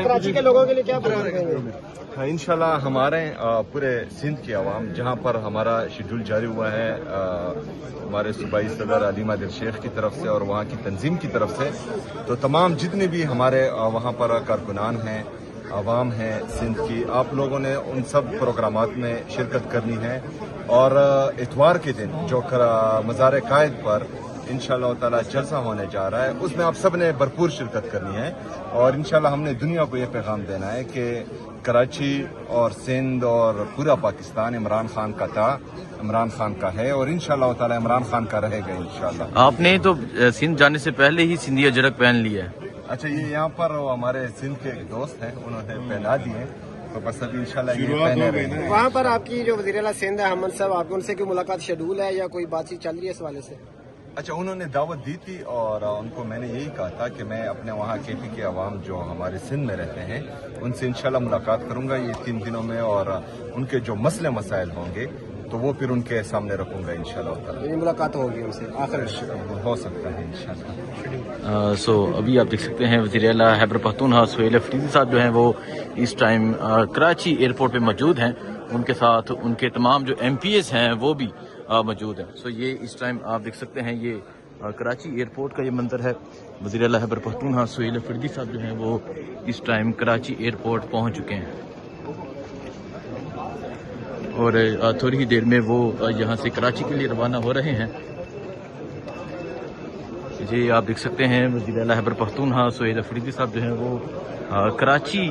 کراچی کے لوگوں کے لیے کیا انشاءاللہ ہمارے پورے سندھ کی عوام جہاں پر ہمارا شیڈول جاری ہوا ہے ہمارے صوبائی صدر علیم عادل شیخ کی طرف سے اور وہاں کی تنظیم کی طرف سے، تو تمام جتنے بھی ہمارے وہاں پر کارکنان ہیں، عوام ہیں سندھ کی، آپ لوگوں نے ان سب پروگرامات میں شرکت کرنی ہے، اور اتوار کے دن جو مزار قائد پر انشاءاللہ تعالی جلسہ ہونے جا رہا ہے، اس میں آپ سب نے بھرپور شرکت کرنی ہے، اور انشاءاللہ ہم نے دنیا کو یہ پیغام دینا ہے کہ کراچی اور سندھ اور پورا پاکستان عمران خان کا تھا، عمران خان کا ہے، اور انشاءاللہ تعالی عمران خان کا رہے گا انشاءاللہ۔ آپ نے تو سندھ جانے سے پہلے ہی سندھیا جرک پہن لیا ہے۔ اچھا، یہ یہاں پر ہمارے سندھ کے ایک دوست ہیں، انہوں نے پہنا دیے، تو بس ابھی انشاءاللہ یہ پہنے رہے ہیں۔ وہاں پر آپ کی جو وزیر اعلیٰ سندھ ہے احمد صاحب، آپ ان سے کوئی ملاقات شیڈول ہے یا کوئی بات چیت چل رہی ہے اس والے سے؟ اچھا، انہوں نے دعوت دی تھی، اور ان کو میں نے یہی کہا تھا کہ میں اپنے وہاں کے پی کے عوام جو ہمارے سندھ میں رہتے ہیں ان سے انشاءاللہ ملاقات کروں گا یہ 3 دنوں میں، اور ان کے جو مسئلے مسائل ہوں گے تو وہ پھر ان کے سامنے رکھوں گا انشاءاللہ تعالی۔ ملاقات ہوگی ان سے آخر ہو سکتا ہے انشاءاللہ۔ سو ابھی آپ دیکھ سکتے ہیں وزیر اعلیٰ خیبر پختونخوا سہیل افریدی صاحب جو ہیں وہ اس ٹائم کراچی ایئرپورٹ پہ موجود ہیں، ان کے ساتھ ان کے تمام جو ایم پی ایز ہیں وہ بھی موجود ہیں۔ سو یہ اس ٹائم آپ دیکھ سکتے ہیں یہ کراچی ایئرپورٹ کا یہ منظر ہے۔ وزیر اعلیٰ خیبر پختونخوا سہیل افریدی صاحب جو ہیں وہ اس ٹائم کراچی ایئرپورٹ پہنچ چکے ہیں، اور تھوڑی ہی دیر میں وہ یہاں سے کراچی کے لیے روانہ ہو رہے ہیں۔ جی آپ دیکھ سکتے ہیں وزیر اعلیٰ خیبر پختونخوا سہیل افریدی صاحب جو ہیں وہ کراچی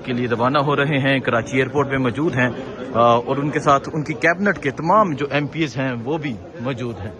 کے لیے روانہ ہو رہے ہیں، کراچی ایئرپورٹ پہ موجود ہیں، اور ان کے ساتھ ان کی کیبنٹ کے تمام جو ایم پی ایز ہیں وہ بھی موجود ہیں۔